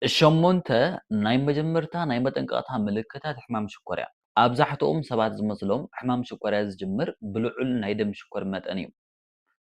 ሸሞንተ ናይ መጀመርታ ናይ መጠንቀቕታ ምልክታት ሕማም ሽኮር እያ። ኣብዛሕትኦም ሰባት ዝመስሎም ሕማም ሽኮርያ ዝጅምር ብልዑል ናይ ደም ሽኮር መጠን እዩ።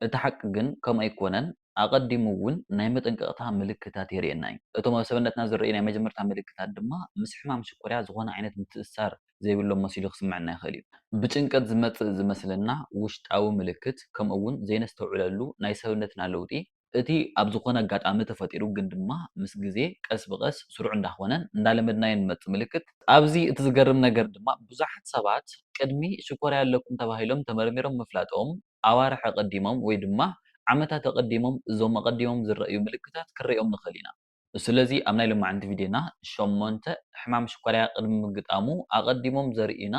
እቲ ሓቂ ግን ከምኡ ኣይኮነን። ኣቐዲሙ እውን ናይ መጠንቀቕታ ምልክታት የርእየና እዩ። እቶም ኣብ ሰውነትና ዝረኣዩ ናይ መጀመርታ ምልክታት ድማ ምስ ሕማም ሽኮርያ ዝኾነ ዓይነት ምትእስሳር ዘይብሎም መሲሉ ክስምዐና ይኽእል እዩ። ብጭንቀት ዝመጽእ ዝመስለና ውሽጣዊ ምልክት ከምኡ እውን ዘይነስተውዕለሉ ናይ ሰውነትና ለውጢ እቲ ኣብ ዝኾነ ኣጋጣሚ ተፈጢሩ ግን ድማ ምስ ግዜ ቀስ ብቐስ ስሩዕ እንዳኾነን እንዳለመድናዮ ንመጽእ ምልክት። ኣብዚ እቲ ዝገርም ነገር ድማ ብዙሓት ሰባት ቅድሚ ሽኮርያ ኣለኩም ተባሂሎም ተመርሚሮም ምፍላጦም ኣዋርሕ ኣቐዲሞም ወይ ድማ ዓመታት ኣቐዲሞም እዞም ኣቐዲሞም ዝረኣዩ ምልክታት ክንሪኦም ንኽእል ኢና። ስለዚ ኣብ ናይ ሎማዓንቲ ቪድዮና 8 ሕማም ሽኮርያ ቅድሚ ምግጣሙ ኣቐዲሞም ዘርእዩና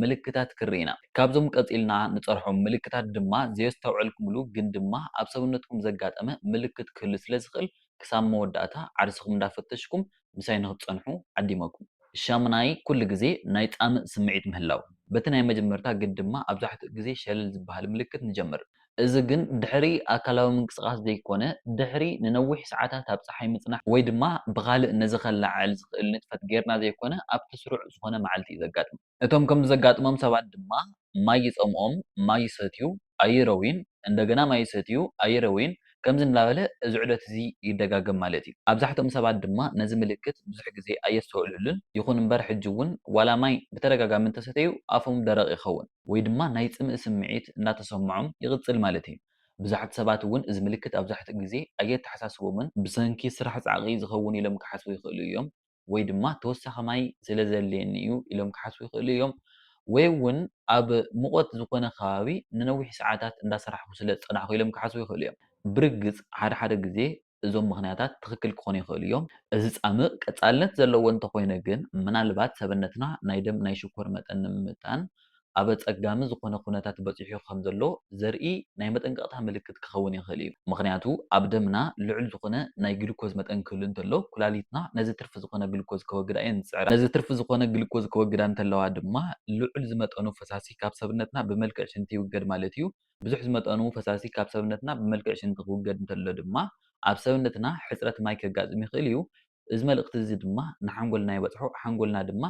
ምልክታት ክንርኢ ኢና። ካብዞም ቀፂልና ንፀርሖም ምልክታት ድማ ዘየስተውዐልኩምሉ ግን ድማ ኣብ ሰውነትኩም ዘጋጠመ ምልክት ክህሉ ስለ ዝኽእል ክሳብ መወዳእታ ዓርስኩም እንዳፈተሽኩም ምሳይ ንክትፀንሑ ዓዲመኩም። ሻምናይ ኩሉ ግዜ ናይ ፃምእ ስምዒት ምህላው በቲ ናይ መጀመርታ ግን ድማ ኣብዛሕትኡ ግዜ ሸለል ዝበሃል ምልክት ንጀምር። እዚ ግን ድሕሪ ኣካላዊ ምንቅስቓስ ዘይኮነ ድሕሪ ንነዊሕ ሰዓታት ኣብ ፀሓይ ምፅናሕ ወይ ድማ ብኻልእ ነዚ ከላዕል ዝኽእል ንጥፈት ጌርና ዘይኮነ ኣብቲ ስሩዕ ዝኾነ መዓልቲ እዩ ዘጋጥም። እቶም ከምዚ ዘጋጥሞም ሰባት ድማ ማይ ይፀምኦም፣ ማይ ይሰትዩ፣ ኣይረዊን፣ እንደገና ማይ ይሰትዩ፣ ኣይረዊን ከምዚ እናበለ እዚ ዑደት እዚ ይደጋገም ማለት እዩ። ኣብዛሕትኦም ሰባት ድማ ነዚ ምልክት ብዙሕ ግዜ ኣየስተውዕሉሉን ይኹን እምበር ሕጂ እውን ዋላ ማይ ብተደጋጋሚ እንተሰተዩ ኣፎም ደረቕ ይኸውን ወይ ድማ ናይ ፅምኢ ስምዒት እናተሰምዖም ይቕፅል ማለት እዩ። ብዙሓት ሰባት እውን እዚ ምልክት ኣብዛሕትኡ ግዜ ኣየተሓሳስቦምን ብሰንኪ ስራሕ ፃዕቒ ዝኸውን ኢሎም ክሓስቡ ይኽእሉ እዮም ወይ ድማ ተወሳኺ ማይ ስለ ዘድልየኒ እዩ ኢሎም ክሓስቡ ይኽእሉ እዮም ወይ እውን ኣብ ሙቐት ዝኾነ ከባቢ ንነዊሕ ሰዓታት እንዳሰራሕኩ ስለ ዝፀናሕኩ ኢሎም ክሓስቡ ይኽእሉ እዮም። ብርግፅ ሓደ ሓደ ግዜ እዞም ምኽንያታት ትኽክል ክኾኑ ይኽእሉ እዮም። እዚ ፃምእ ቀፃልነት ዘለዎ እንተኾይነ ግን ምናልባት ሰበነትና ናይ ደም ናይ ሽኮር መጠን ንምምጣን ኣብ ኣፀጋሚ ዝኾነ ኩነታት በፂሑ ከም ዘሎ ዘርኢ ናይ መጠንቀቕታ ምልክት ክኸውን ይኽእል እዩ። ምክንያቱ ኣብ ደምና ልዑል ዝኾነ ናይ ግሉኮዝ መጠን ክህሉ እንተሎ ኩላሊትና ነዚ ትርፊ ዝኾነ ግሉኮዝ ከወግዳ እየን ዝፅዕራ። ነዚ ትርፊ ዝኾነ ግሉኮዝ ከወግዳ እንተለዋ ድማ ልዑል ዝመጠኑ ፈሳሲ ካብ ሰብነትና ብመልክዕ ሽንቲ ይውገድ ማለት እዩ። ብዙሕ ዝመጠኑ ፈሳሲ ካብ ሰብነትና ብመልክዕ ሽንቲ ክውገድ እንተሎ ድማ ኣብ ሰብነትና ሕፅረት ማይ ከጋጥም ይኽእል እዩ። እዚ መልእኽቲ እዚ ድማ ንሓንጎልና ይበፅሖ። ሓንጎልና ድማ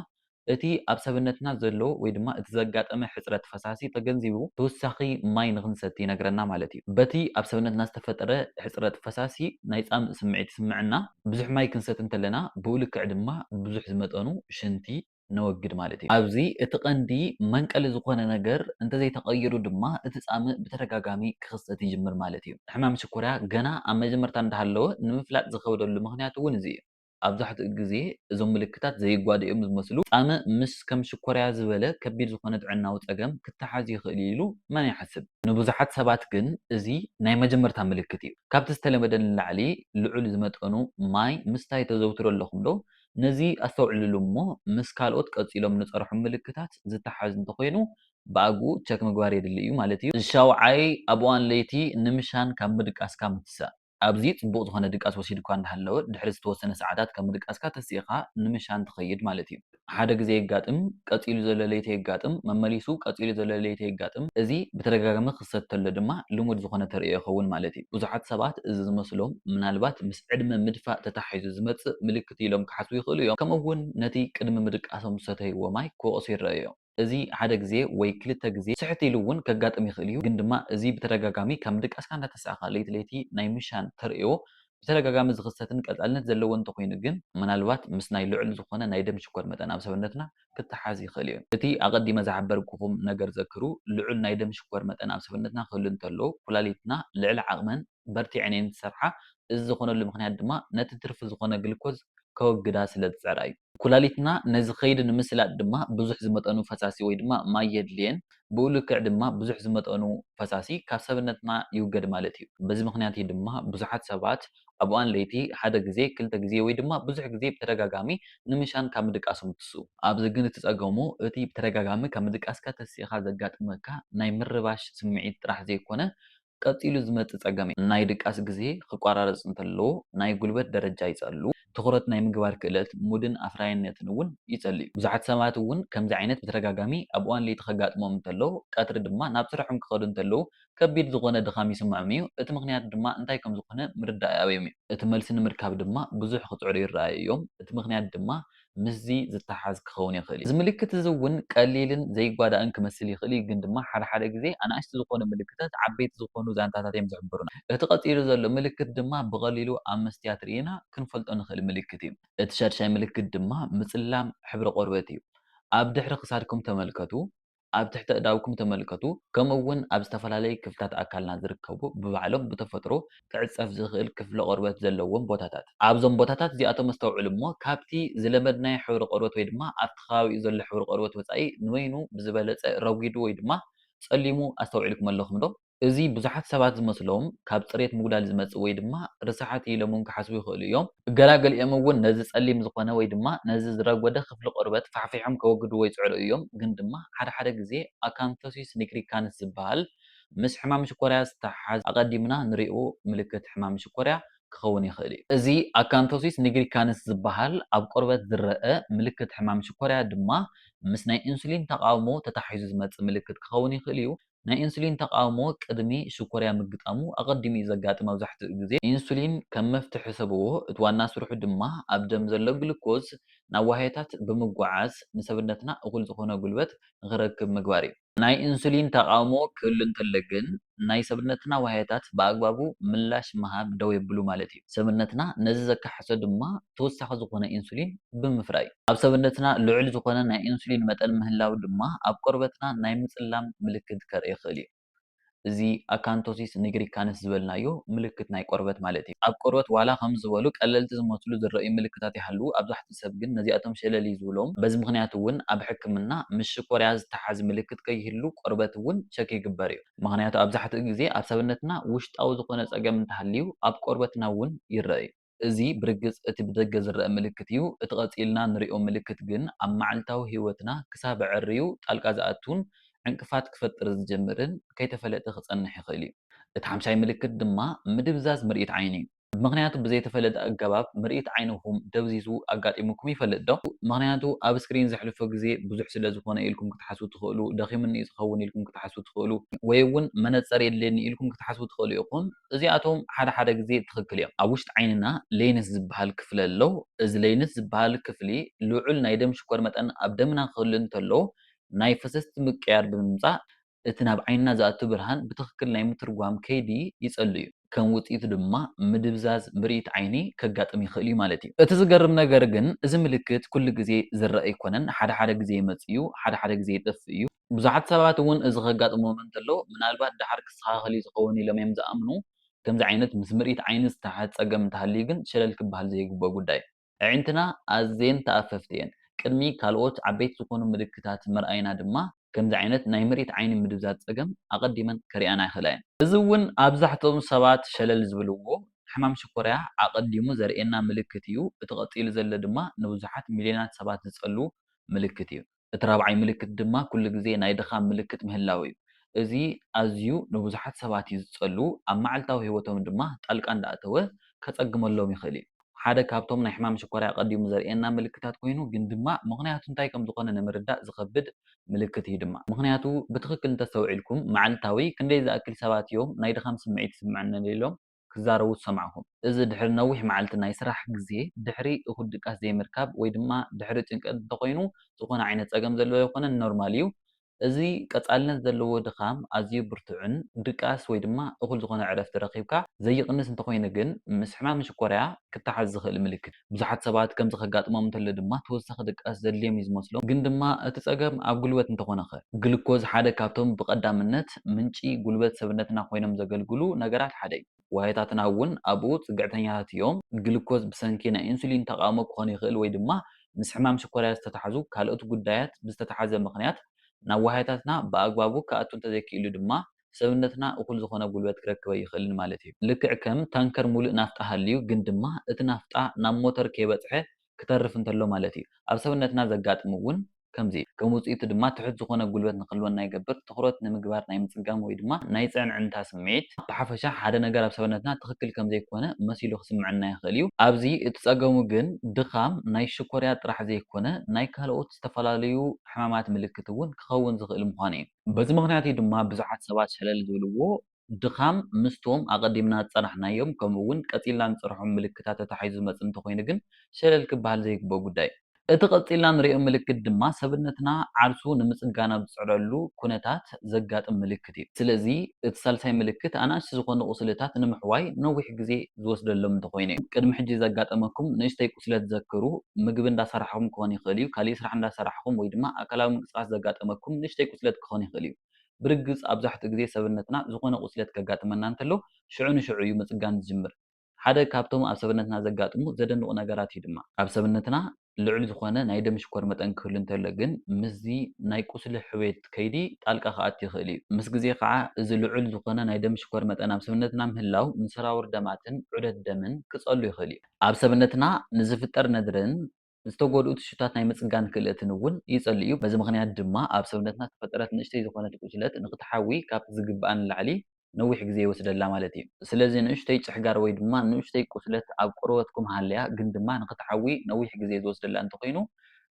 እቲ ኣብ ሰብነትና ዘሎ ወይ ድማ እቲ ዘጋጠመ ሕፅረት ፈሳሲ ተገንዚቡ ተወሳኺ ማይ ንክንሰቲ ይነግረና ማለት እዩ። በቲ ኣብ ሰብነትና ዝተፈጠረ ሕፅረት ፈሳሲ ናይ ፃምእ ስምዒት ይስምዐና። ብዙሕ ማይ ክንሰቲ እንተለና ብኡ ልክዕ ድማ ብዙሕ ዝመጠኑ ሽንቲ ነወግድ ማለት እዩ። ኣብዚ እቲ ቀንዲ መንቀሊ ዝኾነ ነገር እንተዘይተቐይሩ ድማ እቲ ፃምእ ብተደጋጋሚ ክኽሰት ይጅምር ማለት እዩ። ሕማም ሽኮርያ ገና ኣብ መጀመርታ እንዳሃለወ ንምፍላጥ ዝኸብደሉ ምክንያት እውን እዚ እዩ። ኣብዛሕትኡ ግዜ እዞም ምልክታት ዘይጓድኦም ዝመስሉ ፃምእ ምስ ከም ሽኮርያ ዝበለ ከቢድ ዝኾነ ጥዕናዊ ፀገም ክተሓዝ ይኽእል ኢሉ መን ይሓስብ? ንብዙሓት ሰባት ግን እዚ ናይ መጀመርታ ምልክት እዩ። ካብቲ ዝተለመደ ንላዕሊ ልዑል ዝመጠኑ ማይ ምስታይ ተዘውትሩ ኣለኹም ዶ? ነዚ ኣስተውዕልሉ እሞ ምስ ካልኦት ቀፂሎም ንፀርሑ ምልክታት ዝተሓዝ እንተኮይኑ ብኣግኡ ቸክ ምግባር የድሊ እዩ ማለት እዩ። ሻውዓይ ኣብ እዋን ለይቲ ንምሻን ካብ ምድቃስካ ምትሳእ ኣብዚ ፅቡቅ ዝኾነ ድቃስ ወሲድካ እንዳሃለወ ድሕሪ ዝተወሰነ ሰዓታት ካብ ምድቃስካ ተሲኢኻ ንምሻን ትኸይድ ማለት እዩ። ሓደ ግዜ የጋጥም ቀፂሉ ዘሎ ለይቲ የጋጥም መመሊሱ ቀፂሉ ዘሎ ለይቲ የጋጥም። እዚ ብተደጋጋሚ ክክሰት ተሎ ድማ ልሙድ ዝኾነ ተርእዮ ይኸውን ማለት እዩ። ብዙሓት ሰባት እዚ ዝመስሎም ምናልባት ምስ ዕድመ ምድፋእ ተታሒዙ ዝመፅእ ምልክት ኢሎም ክሓስቡ ይኽእሉ እዮም። ከምኡ እውን ነቲ ቅድሚ ምድቃሶም ዝሰተይዎ ማይ ክወቕሱ ይረኣዮም። እዚ ሓደ ግዜ ወይ ክልተ ግዜ ስሕት ኢሉ እውን ከጋጥም ይኽእል እዩ። ግን ድማ እዚ ብተደጋጋሚ ካብ ምድቃስካ እንዳተሳእኻ ለይቲ ለይቲ ናይ ምሻን ተርእዮ ብተደጋጋሚ ዝኽሰትን ቀፃልነት ዘለዎ እንተኮይኑ ግን ምናልባት ምስ ናይ ልዑል ዝኾነ ናይ ደም ሽኮር መጠን ኣብ ሰውነትና ክተሓዝ ይኽእል እዩ። እቲ ኣቐዲመ ዝሓበርክኹም ነገር ዘክሩ ልዑል ናይ ደም ሽኮር መጠን ኣብ ሰውነትና ክህሉ እንተሎ ኩላሊትና ልዕሊ ዓቕመን በርቲዐን እየን ዝሰርሓ። እዚ ዝኾነሉ ምክንያት ድማ ነቲ ትርፊ ዝኾነ ግልኮዝ ከወግዳ ስለ ዝፀርዓ እዩ። ኩላሊትና ነዚ ከይዲ ንምስላጥ ድማ ብዙሕ ዝመጠኑ ፈሳሲ ወይ ድማ ማይ የድልየን። ብኡ ልክዕ ድማ ብዙሕ ዝመጠኑ ፈሳሲ ካብ ሰብነትና ይውገድ ማለት እዩ። በዚ ምክንያት እዩ ድማ ብዙሓት ሰባት ኣብ እዋን ለይቲ ሓደ ግዜ ክልተ ግዜ ወይ ድማ ብዙሕ ግዜ ብተደጋጋሚ ንምሻን ካብ ምድቃሶም ትስኡ። ኣብዚ ግን እቲ ፀገሙ እቲ ብተደጋጋሚ ካብ ምድቃስካ ተሲኢኻ ዘጋጥመካ ናይ ምርባሽ ስምዒት ጥራሕ ዘይኮነ ቀፂሉ ዝመፅእ ፀገም እዩ። ናይ ድቃስ ግዜ ክቋራረፅ እንተለዎ ናይ ጉልበት ደረጃ ይፀሉ፣ ትኹረት ናይ ምግባር ክእለት ሙድን ኣፍራይነትን እውን ይጸልዩ ብዙሓት ሰባት እውን ከምዚ ዓይነት ብተደጋጋሚ ኣብ እዋን ለይቲ ከጋጥሞም እንተለዉ ቀትሪ ድማ ናብ ስርሖም ክኸዱ እንተለዉ ከቢድ ዝኾነ ድኻም ይስምዖም እዩ እቲ ምክንያት ድማ እንታይ ከም ዝኾነ ምርዳእ ኣብዮም እዩ እቲ መልሲ ንምርካብ ድማ ብዙሕ ክፅዕሩ ይረኣዩ እዮም እቲ ምክንያት ድማ ምስዚ ዝተሓዝ ክኸውን ይኽእል እዩ እዚ ምልክት እዚ እውን ቀሊልን ዘይጓዳእን ክመስል ይኽእል እዩ ግን ድማ ሓደ ሓደ ግዜ ኣናእሽቲ ዝኾኑ ምልክታት ዓበይቲ ዝኾኑ ዛንታታት እዮም ዝሕብሩና እቲ ቀፂሉ ዘሎ ምልክት ድማ ብቐሊሉ ኣብ መስትያት ርኢና ክንፈልጦ ንኽእል ምልክት እዩ እቲ ሻድሻይ ምልክት ድማ ምፅላም ሕብሪ ቆርበት እዩ ኣብ ድሕሪ ክሳድኩም ተመልከቱ ኣብ ትሕቲ ኣእዳውኩም ተመልከቱ ከምኡ እውን ኣብ ዝተፈላለዩ ክፍልታት ኣካልና ዝርከቡ ብባዕሎም ብተፈጥሮ ክዕፀፍ ዝኽእል ክፍለ ቆርበት ዘለዎም ቦታታት ኣብዞም ቦታታት እዚኣቶም ኣስተውዕሉ እሞ ካብቲ ዝለመድናይ ሕብሪ ቆርበት ወይ ድማ ኣብቲ ከባቢኡ ዘሎ ሕብሪ ቆርበት ወፃኢ ንበይኑ ብዝበለፀ ረጒዱ ወይ ድማ ጸሊሙ ኣስተውዒልኩም ኣለኹም ዶ እዚ ብዙሓት ሰባት ዝመስሎም ካብ ፅሬት ምጉዳል ዝመፅእ ወይ ድማ ርስሓት ኢሎም እውን ክሓስቡ ይኽእሉ እዮም ገላገሊኦም እውን ነዚ ጸሊም ዝኾነ ወይ ድማ ነዚ ዝረጎደ ክፍሊ ቆርበት ፋሕፊሖም ከወግድዎ ይፅዕሩ እዮም ግን ድማ ሓደ ሓደ ግዜ ኣካንቶሲስ ኒግሪካንስ ዝበሃል ምስ ሕማም ሽኮርያ ዝተሓሓዝ ኣቐዲምና ንሪኦ ምልክት ሕማም ሽኮርያ ክኸውን ይኽእል እዩ እዚ ኣካንቶሲስ ኒግሪካንስ ዝበሃል ኣብ ቆርበት ዝረአ ምልክት ሕማም ሽኮርያ ድማ ምስ ናይ ኢንሱሊን ተቃውሞ ተታሒዙ ዝመፅእ ምልክት ክኸውን ይኽእል እዩ ናይ ኢንሱሊን ተቃውሞ ቅድሚ ሽኮርያ ምግጣሙ ኣቐዲሙ እዩ ዘጋጥም መብዛሕትኡ ግዜ ኢንሱሊን ከም መፍትሒ ሰብዎ እቲ ዋና ስርሑ ድማ ኣብ ደም ዘሎ ግሉኮዝ ናብ ዋህያታት ብምጓዓዝ ንሰብነትና እኹል ዝኾነ ጉልበት ንክረክብ ምግባር እዩ ናይ ኢንሱሊን ተቃውሞ ክህሉ እንተሎ ግን ናይ ሰብነትና ዋህያታት ብኣግባቡ ምላሽ ምሃብ ደው የብሉ ማለት እዩ ሰብነትና ነዚ ዘካሕሶ ድማ ተወሳኺ ዝኾነ ኢንሱሊን ብምፍራይ ኣብ ሰብነትና ልዑል ዝኾነ ናይ ኢንሱሊን መጠን ምህላው ድማ ኣብ ቆርበትና ናይ ምፅላም ምልክት ከርኢ ይኽእል እዩ እዚ ኣካንቶሲስ ኒግሪካንስ ዝበልናዮ ምልክት ናይ ቆርበት ማለት እዩ ኣብ ቆርበት ዋላ ከም ዝበሉ ቀለልቲ ዝመስሉ ዝረኣዩ ምልክታት ይሃልዉ ኣብዛሕትኡ ሰብ ግን ነዚኣቶም ሸለል እዩ ዝብሎም በዚ ምክንያት እውን ኣብ ሕክምና ምስ ሽኮርያ ዝተሓዝ ምልክት ከይህሉ ቆርበት እውን ቸክ ይግበር እዩ ምክንያቱ ኣብዛሕትኡ ግዜ ኣብ ሰብነትና ውሽጣዊ ዝኾነ ፀገም እንተሃልዩ ኣብ ቆርበትና እውን ይረአ እዩ እዚ ብርግፅ እቲ ብደገ ዝረአ ምልክት እዩ እቲ ቀፂልና ንሪኦ ምልክት ግን ኣብ መዓልታዊ ሂወትና ክሳብ ዕርዩ ጣልቃ ዝኣቱን ዕንቅፋት ክፈጥር ዝጀምርን ከይተፈለጠ ክፀንሕ ይኽእል እዩ እቲ ሓምሻይ ምልክት ድማ ምድብዛዝ ምርኢት ዓይኒ እዩ ምክንያቱ ብዘይተፈለጠ ኣገባብ ምርኢት ዓይንኩም ደብዚዙ ኣጋጢሙኩም ይፈልጥ ዶ ምክንያቱ ኣብ ስክሪን ዘሕልፎ ግዜ ብዙሕ ስለ ዝኾነ ኢልኩም ክትሓስቡ ትኽእሉ ደኺሙኒ እዩ ዝኸውን ኢልኩም ክትሓስቡ ትኽእሉ ወይ እውን መነፀር የድልየኒ ኢልኩም ክትሓስቡ ትኽእሉ ኢኹም እዚኣቶም ሓደ ሓደ ግዜ ትኽክል እዮም ኣብ ውሽጢ ዓይንና ሌንስ ዝበሃል ክፍሊ ኣሎ እዚ ሌንስ ዝበሃል ክፍሊ ልዑል ናይ ደም ሽኮር መጠን ኣብ ደምና ክህሉ እንተሎ ናይ ፈሰስቲ ምቅያር ብምምፃእ እቲ ናብ ዓይንና ዝኣቱ ብርሃን ብትክክል ናይ ምትርጓም ከይዲ ይፀሉ እዩ ከም ውፅኢቱ ድማ ምድብዛዝ ምርኢት ዓይኒ ከጋጥም ይኽእል እዩ ማለት እዩ እቲ ዝገርም ነገር ግን እዚ ምልክት ኩሉ ግዜ ዝረአ ኣይኮነን ሓደ ሓደ ግዜ ይመፅእ እዩ ሓደ ሓደ ግዜ ይጠፍእ እዩ ብዙሓት ሰባት እውን እዚ ከጋጥሞም እንተሎ ምናልባት ድሓር ክስተኻኸል እዩ ዝኸውን ኢሎም እዮም ዝኣምኑ ከምዚ ዓይነት ምስ ምርኢት ዓይኒ ዝተሓዝ ፀገም እንተሃልዩ ግን ሸለል ክበሃል ዘይግብኦ ጉዳይ ኣዒንትና ኣዝየን ተኣፈፍቲ እየን ቅድሚ ካልኦት ዓበይቲ ዝኾኑ ምልክታት ምርኣይና ድማ ከምዚ ዓይነት ናይ ምርኢት ዓይኒ ምድብዛዝ ፀገም ኣቐዲመን ከሪኣና ይኽእላ እየን እዚ እውን ኣብዛሕትኦም ሰባት ሸለል ዝብልዎ ሕማም ሽኮርያ ኣቐዲሙ ዘርእየና ምልክት እዩ እቲ ቀፂሉ ዘሎ ድማ ንብዙሓት ሚልዮናት ሰባት ዝፀልኡ ምልክት እዩ እቲ ራብዓይ ምልክት ድማ ኩሉ ግዜ ናይ ድኻም ምልክት ምህላው እዩ እዚ ኣዝዩ ንብዙሓት ሰባት እዩ ዝፀልኡ ኣብ መዓልታዊ ሂወቶም ድማ ጣልቃ እንዳኣተወ ከፀግመሎም ይኽእል እዩ ሓደ ካብቶም ናይ ሕማም ሽኮርያ ቀዲሙ ዘርእየና ምልክታት ኮይኑ ግን ድማ ምክንያቱ እንታይ ከም ዝኾነ ንምርዳእ ዝከብድ ምልክት እዩ ድማ ምክንያቱ ብትክክል እንተስተውዒልኩም መዓልታዊ ክንደይ ዝኣክል ሰባት እዮም ናይ ድኻም ስምዒት ይስምዐና ኢሎም ክዛረቡ ዝሰማዕኹም እዚ ድሕሪ ነዊሕ መዓልቲ ናይ ስራሕ ግዜ ድሕሪ እኹል ድቃስ ዘይምርካብ ወይ ድማ ድሕሪ ጭንቀት እንተኮይኑ ዝኾነ ዓይነት ፀገም ዘለዎ ይኮነን ኖርማል እዩ እዚ ቀፃልነት ዘለዎ ድኻም ኣዝዩ ብርቱዕን ድቃስ ወይ ድማ እኹል ዝኾነ ዕረፍቲ ረኺብካ ዘይቕንስ እንተኮይኑ ግን ምስ ሕማም ሽኮርያ ክተሓዝ ዝኽእል ምልክት ብዙሓት ሰባት ከምዚ ከጋጥሞም እንተሎ ድማ ተወሳኺ ድቃስ ዘድልዮም እዩ ዝመስሎም ግን ድማ እቲ ፀገም ኣብ ጉልበት እንተኾነ ኸ ግልኮዝ ሓደ ካብቶም ብቐዳምነት ምንጪ ጉልበት ሰብነትና ኮይኖም ዘገልግሉ ነገራት ሓደ እዩ ዋህያታትና እውን ኣብኡ ፅግዕተኛታት እዮም ግልኮዝ ብሰንኪ ናይ ኢንሱሊን ተቃውሞ ክኾን ይኽእል ወይ ድማ ምስ ሕማም ሽኮርያ ዝተታሓዙ ካልኦት ጉዳያት ብዝተታሓዘ ምክንያት ናብ ዋህያታትና ብኣግባቡ ክኣቱ እንተዘይክኢሉ ድማ ሰብነትና እኩል ዝኾነ ጉልበት ክረክበ ይኽእልን ማለት እዩ ልክዕ ከም ታንከር ሙሉእ ናፍጣ ሃልዩ ግን ድማ እቲ ናፍጣ ናብ ሞተር ከይበፅሐ ክተርፍ እንተሎ ማለት እዩ ኣብ ሰብነትና ዘጋጥም እውን ከምዚ ከም ውፅኢቱ ድማ ትሑት ዝኾነ ጉልበት ንክህልወና ይገብር። ትኩረት ንምግባር ናይ ምፅጋም ወይ ድማ ናይ ፅዕንዕንታ ስምዒት ብሓፈሻ ሓደ ነገር ኣብ ሰውነትና ትክክል ከም ዘይኮነ መሲሉ ክስምዐና ይኽእል እዩ። ኣብዚ እቲ ፀገሙ ግን ድኻም ናይ ሽኮርያ ጥራሕ ዘይኮነ ናይ ካልኦት ዝተፈላለዩ ሕማማት ምልክት እውን ክኸውን ዝኽእል ምዃኑ እዩ። በዚ ምክንያት እዩ ድማ ብዙሓት ሰባት ሸለል ዝብልዎ ድኻም ምስቶም ኣቐዲምና ዝፀናሕናዮም ከምኡ እውን ቀፂልና ንፀርሖም ምልክታት ተተሓሒዙ ዝመፅእ እንተኮይኑ ግን ሸለል ክበሃል ዘይግብኦ ጉዳይ እዩ። እቲ ቀፂልና ንሪኦ ምልክት ድማ ሰብነትና ዓርሱ ንምፅጋን ኣብ ዝፅዕረሉ ኩነታት ዘጋጥም ምልክት እዩ። ስለዚ እቲ ሳልሳይ ምልክት ኣናእሽቲ ዝኾኑ ቁስልታት ንምሕዋይ ነዊሕ ግዜ ዝወስደሎም እንተኮይኑ እዩ። ቅድሚ ሕጂ ዘጋጠመኩም ንእሽተይ ቁስለት ዘክሩ ምግቢ እንዳሰራሕኩም ክኾን ይኽእል እዩ። ካሊእ ስራሕ እንዳሰራሕኩም ወይ ድማ ኣካላዊ ምንቅስቃስ ዘጋጠመኩም ንእሽተይ ቁስለት ክኾን ይኽእል እዩ። ብርግፅ ኣብዛሕትኡ ግዜ ሰብነትና ዝኾነ ቁስለት ከጋጥመና እንተሎ ሽዑ ንሽዑ እዩ ምፅጋን ዝጅምር። ሓደ ካብቶም ኣብ ሰብነትና ዘጋጥሙ ዘደንቑ ነገራት እዩ ድማ ኣብ ሰብነትና ልዑል ዝኾነ ናይ ደም ሽኮር መጠን ክህሉ እንተሎ ግን ምስዚ ናይ ቁስሊ ሕውየት ከይዲ ጣልቃ ክኣቱ ይኽእል እዩ። ምስ ግዜ ከዓ እዚ ልዑል ዝኾነ ናይ ደም ሽኮር መጠን ኣብ ሰብነትና ምህላው ንሰራውር ደማትን ዑደት ደምን ክፀሉ ይኽእል እዩ። ኣብ ሰብነትና ንዝፍጠር ነድርን ዝተጎድኡ ቲሹታት ናይ ምፅጋን ክእለትን እውን ይፀሊ እዩ። በዚ ምክንያት ድማ ኣብ ሰብነትና ዝተፈጠረት ንእሽተይ ዝኾነት ቁስለት ንክትሓዊ ካብቲ ዝግባኣ ንላዕሊ ነዊሕ ግዜ ይወስደላ ማለት እዩ። ስለዚ ንእሽተይ ጭሕጋር ወይ ድማ ንእሽተይ ቁስለት ኣብ ቆርበትኩም ሃልያ ግን ድማ ንክትሓዊ ነዊሕ ግዜ ዝወስደላ እንተኮይኑ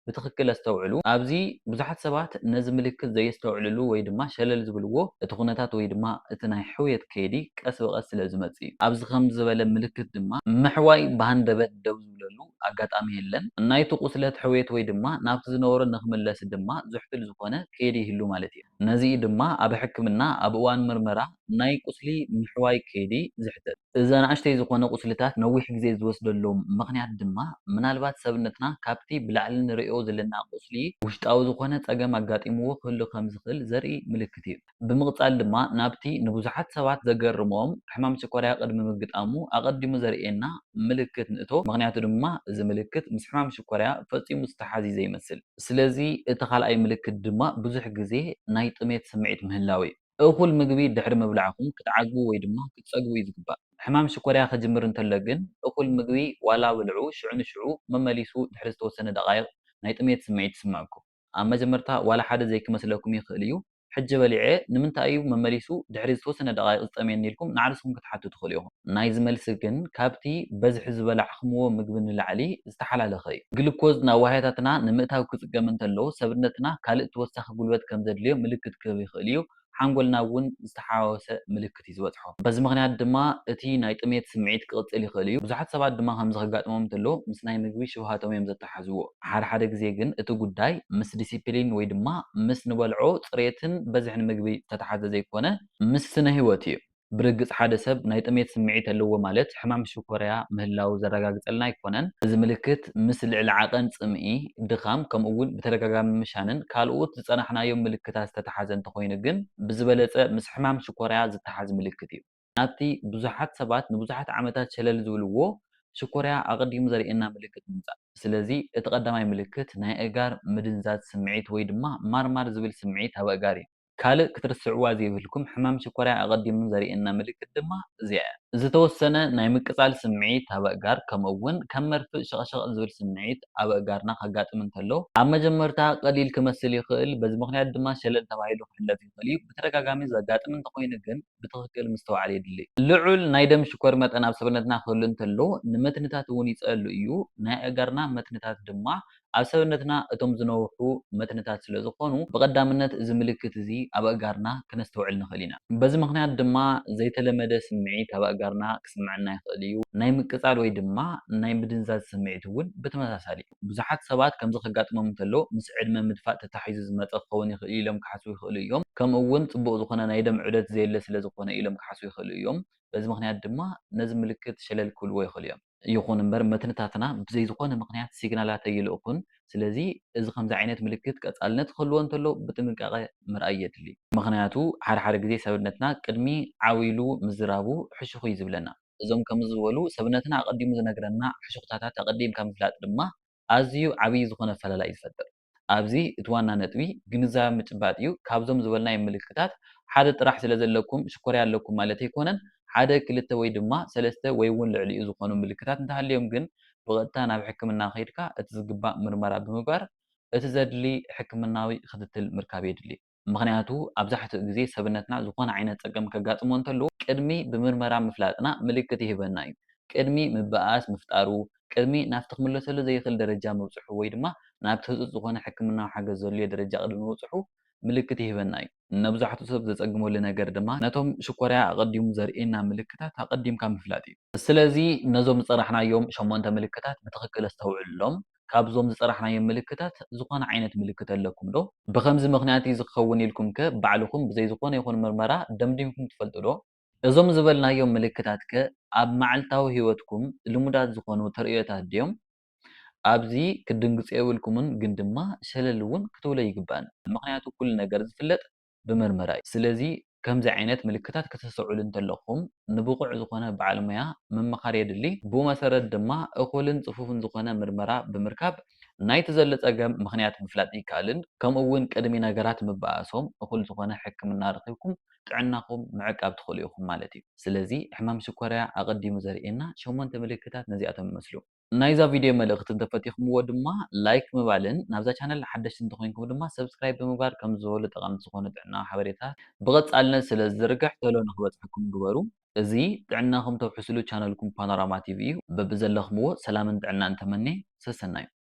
ብትክክል ኣስተውዕሉ። ኣብዚ ብዙሓት ሰባት ነዚ ምልክት ዘየስተውዕልሉ ወይ ድማ ሸለል ዝብልዎ እቲ ኩነታት ወይ ድማ እቲ ናይ ሕውየት ከይዲ ቀስ ብቀስ ስለ ዝመፅእ እዩ። ኣብዚ ከም ዝበለ ምልክት ድማ ምሕዋይ ብሃንደበት ደው ዝብለሉ ኣጋጣሚ የለን። ናይቲ ቁስለት ሕውየት ወይ ድማ ናብቲ ዝነበሮ ንክምለስ ድማ ዝሕትል ዝኾነ ከይዲ ይህሉ ማለት እዩ። ነዚ ድማ ኣብ ሕክምና ኣብ እዋን ምርመራ ናይ ቁስሊ ምሕዋይ ከይዲ ዝሕተት። እዚ ኣናእሽተይ ዝኾነ ቁስልታት ነዊሕ ግዜ ዝወስደሎም ምክንያት ድማ ምናልባት ሰብነትና ካብቲ ብላዕሊ ንሪኦ ዘለና ቁስሊ ውሽጣዊ ዝኾነ ፀገም ኣጋጢምዎ ክህሉ ከም ዝኽእል ዘርኢ ምልክት እዩ። ብምቕፃል ድማ ናብቲ ንብዙሓት ሰባት ዘገርሞም ሕማም ሽኮርያ ቅድሚ ምግጣሙ ኣቐዲሙ ዘርእየና ምልክት ንእቶ። ምክንያቱ ድማ እዚ ምልክት ምስ ሕማም ሽኮርያ ፈፂሙ ዝተሓዚዘ ይመስል። ስለዚ እቲ ካልኣይ ምልክት ድማ ብዙሕ ግዜ ናይ ጥሜት ስምዒት ምህላው እዩ። እኹል ምግቢ ድሕሪ ምብላዕኩም ክትዓግቡ ወይ ድማ ክትፀግቡ እዩ ዝግባእ። ሕማም ሽኮርያ ክጅምር እንተሎ ግን እኹል ምግቢ ዋላ ብልዑ ሽዑ ንሽዑ መመሊሱ ድሕሪ ዝተወሰነ ደቃይቕ ናይ ጥሜት ስምዒት ይስመዐኩም። ኣብ መጀመርታ ዋላ ሓደ ዘይክመስለኩም ይኽእል እዩ። ሕጂ በሊዐ ንምንታይ እዩ መመሊሱ ድሕሪ ዝተወሰነ ደቃይቕ ዝጠምየኒ ኢልኩም ንዓርስኩም ክትሓቱ ትኽእሉ ኢኹም። ናይዚ መልሲ ግን ካብቲ በዝሒ ዝበላዕኹምዎ ምግቢ ንላዕሊ ዝተሓላለኸ እዩ። ግሉኮዝ ናብ ዋህያታትና ንምእታው ክፅገም እንተሎ ሰብነትና ካልእ ተወሳኺ ጉልበት ከም ዘድልዮ ምልክት ክህብ ይኽእል እዩ። ሓንጎልና እውን ዝተሓዋወሰ ምልክት እዩ ዝበፅሖ። በዚ ምክንያት ድማ እቲ ናይ ጥሜት ስምዒት ክቅፅል ይኽእል እዩ። ብዙሓት ሰባት ድማ ከምዚ ከጋጥሞም እንተሎ ምስ ናይ ምግቢ ሽውሃቶም እዮም ዘተሓዝዎ። ሓደ ሓደ ግዜ ግን እቲ ጉዳይ ምስ ዲሲፕሊን ወይ ድማ ምስ ንበልዖ ፅሬትን በዝሕን ምግቢ ዝተተሓዘ ዘይኮነ ምስ ስነ ህይወት እዩ። ብርግፅ ሓደ ሰብ ናይ ጥሜት ስምዒት ኣለዎ ማለት ሕማም ሽኮርያ ምህላው ዘረጋግፀልና ኣይኮነን። እዚ ምልክት ምስ ልዕሊ ዓቐን ፅምኢ፣ ድኻም ከምኡ እውን ብተደጋጋሚ ምሻንን ካልኦት ዝፀናሕናዮም ምልክታት ዝተተሓዘ እንተኮይኑ ግን ብዝበለፀ ምስ ሕማም ሽኮርያ ዝተሓዝ ምልክት እዩ። ናብቲ ብዙሓት ሰባት ንብዙሓት ዓመታት ሸለል ዝብልዎ ሽኮርያ ኣቐዲሙ ዘርእየና ምልክት ምምፃእ። ስለዚ እቲ ቀዳማይ ምልክት ናይ ኣእጋር ምድንዛዝ ስምዒት ወይ ድማ ማርማር ዝብል ስምዒት ኣብ ኣእጋር እዩ። ካልእ ክትርስዕዋ ዘይብልኩም ሕማም ሽኮርያ ኣቐዲሙ ዘርእየና ምልክት ድማ እዚኣ እያ። ዝተወሰነ ናይ ምቅፃል ስምዒት ኣብ ኣእጋር ከምኡ እውን ከም መርፍእ ሸቐሸቕ ዝብል ስምዒት ኣብ ኣእጋርና ከጋጥም እንተሎ ኣብ መጀመርታ ቀሊል ክመስል ይኽእል። በዚ ምክንያት ድማ ሸለል ተባሂሉ ክሕለፍ ይኽእል እዩ። ብተደጋጋሚ ዘጋጥም እንተኮይኑ ግን ብትክክል ምስተውዓል የድሊ። ልዑል ናይ ደም ሽኮር መጠን ኣብ ሰብነትና ክህሉ እንተሎ ንመትንታት እውን ይፀሉ እዩ። ናይ ኣእጋርና መትንታት ድማ ኣብ ሰብነትና እቶም ዝነውሑ መትንታት ስለ ዝኾኑ ብቀዳምነት እዚ ምልክት እዚ ኣብ ኣእጋርና ክነስተውዕል ንኽእል ኢና። በዚ ምክንያት ድማ ዘይተለመደ ስምዒት ኣብ ኣእጋርና ክስምዐና ይኽእል እዩ። ናይ ምቅፃል ወይ ድማ ናይ ምድንዛዝ ስምዒት እውን ብተመሳሳሊ ብዙሓት ሰባት ከምዚ ከጋጥሞም እንተሎ ምስ ዕድመ ምድፋእ ተታሒዙ ዝመፀ ክኸውን ይኽእል ኢሎም ክሓስቡ ይኽእሉ እዮም። ከምኡ እውን ፅቡቅ ዝኾነ ናይ ደም ዑደት ዘየለ ስለ ዝኾነ ኢሎም ክሓስቡ ይኽእሉ እዮም። በዚ ምክንያት ድማ ነዚ ምልክት ሸለል ክብልዎ ይኽእሉ እዮም። ይኹን እምበር መትንታትና ብዘይ ዝኾነ ምክንያት ሲግናላት ኣይልእኹን። ስለዚ እዚ ከምዚ ዓይነት ምልክት ቀፃልነት ክህልዎ እንተሎ ብጥንቃቐ ምርኣይ የድሊ። ምክንያቱ ሓደ ሓደ ግዜ ሰብነትና ቅድሚ ዓብይሉ ምዝራቡ ሕሹኽ እዩ ዝብለና። እዞም ከምዚ ዝበሉ ሰብነትና ኣቐዲሙ ዝነግረና ሕሹኽታታት ኣቐዲምካ ምፍላጥ ድማ ኣዝዩ ዓብይ ዝኾነ ፈላላይ እዩ ዝፈጥር። ኣብዚ እቲ ዋና ነጥቢ ግንዛቤ ምጭባጥ እዩ። ካብዞም ዝበልናዮም ምልክታት ሓደ ጥራሕ ስለ ዘለኩም ሽኮርያ ኣለኩም ማለት ኣይኮነን። ሓደ ክልተ ወይ ድማ ሰለስተ ወይ እውን ልዕሊኡ ዝኾኑ ምልክታት እንተሃልዮም ግን ብቐጥታ ናብ ሕክምና ከይድካ እቲ ዝግባእ ምርመራ ብምግባር እቲ ዘድሊ ሕክምናዊ ክትትል ምርካብ የድሊ። ምክንያቱ ኣብዛሕትኡ ግዜ ሰብነትና ዝኾነ ዓይነት ፀገም ከጋጥሞ እንተሎ ቅድሚ ብምርመራ ምፍላጥና ምልክት ይህበና እዩ። ቅድሚ ምብኣስ ምፍጣሩ ቅድሚ ናብቲ ክምለሰሉ ዘይኽእል ደረጃ ምብፅሑ ወይ ድማ ናብቲ ህፁፅ ዝኾነ ሕክምናዊ ሓገዝ ዘድልዮ ደረጃ ቅድሚ ምብፅሑ ምልክት ይህበና እዩ። መብዛሕትኡ ሰብ ዘፀግመሉ ነገር ድማ ነቶም ሽኮርያ ኣቐዲሙ ዘርእየና ምልክታት ኣቐዲምካ ምፍላጥ እዩ። ስለዚ ነዞም ዝፀራሕናዮም 8 ምልክታት ብትክክል ኣስተውዕሎም። ካብዞም ዝፀራሕናዮም ምልክታት ዝኾነ ዓይነት ምልክት ኣለኩም ዶ? ብከምዚ ምክንያት እዩ ዝኸውን ኢልኩም ከ ባዕልኩም ብዘይ ዝኾነ ይኹን ምርመራ ደምዲምኩም ትፈልጡ ዶ? እዞም ዝበልናዮም ምልክታት ከ ኣብ መዓልታዊ ሂወትኩም ልሙዳት ዝኾኑ ተርእዮታት ድዮም? ኣብዚ ክድንግፁ የብልኩምን ግን ድማ ሸለል እውን ክትብሎ ይግባእን። ምክንያቱ ኩሉ ነገር ዝፍለጥ ብምርመራ እዩ። ስለዚ ከምዚ ዓይነት ምልክታት ከተስተውዕሉ እንተለኹም ንብቑዕ ዝኾነ በዓል ሞያ ምምኻር የድሊ። ብኡ መሰረት ድማ እኹልን ፅፉፍን ዝኾነ ምርመራ ብምርካብ ናይቲ ዘሎ ፀገም ምክንያት ምፍላጥ ይከኣልን። ከምኡ እውን ቅድሚ ነገራት ምበኣሶም እኹል ዝኾነ ሕክምና ረኺብኩም ጥዕናኹም ምዕቃብ ትኽእሉ ኢኹም ማለት እዩ። ስለዚ ሕማም ሽኮርያ ኣቐዲሙ ዘርእየና 8 ምልክታት ነዚኣቶም ይመስሉ። ናይዛ ቪድዮ መልእኽቲ እንተፈቲኹምዎ ድማ ላይክ ምባልን ናብዛ ቻነል ሓደሽቲ እንተኮይንኩም ድማ ሰብስክራይብ ብምግባር ከም ዝበሉ ጠቐምቲ ዝኾኑ ጥዕናዊ ሓበሬታት ብቐፃልነት ስለ ዝዝርግሕ ቶሎ ንክበፅሐኩም ግበሩ። እዚ ጥዕናኹም ተውሕስሉ ቻነልኩም ፓኖራማ ቲቪ እዩ። በቢዘለኹምዎ ሰላምን ጥዕናን ተመኒየ ሰሰናዩ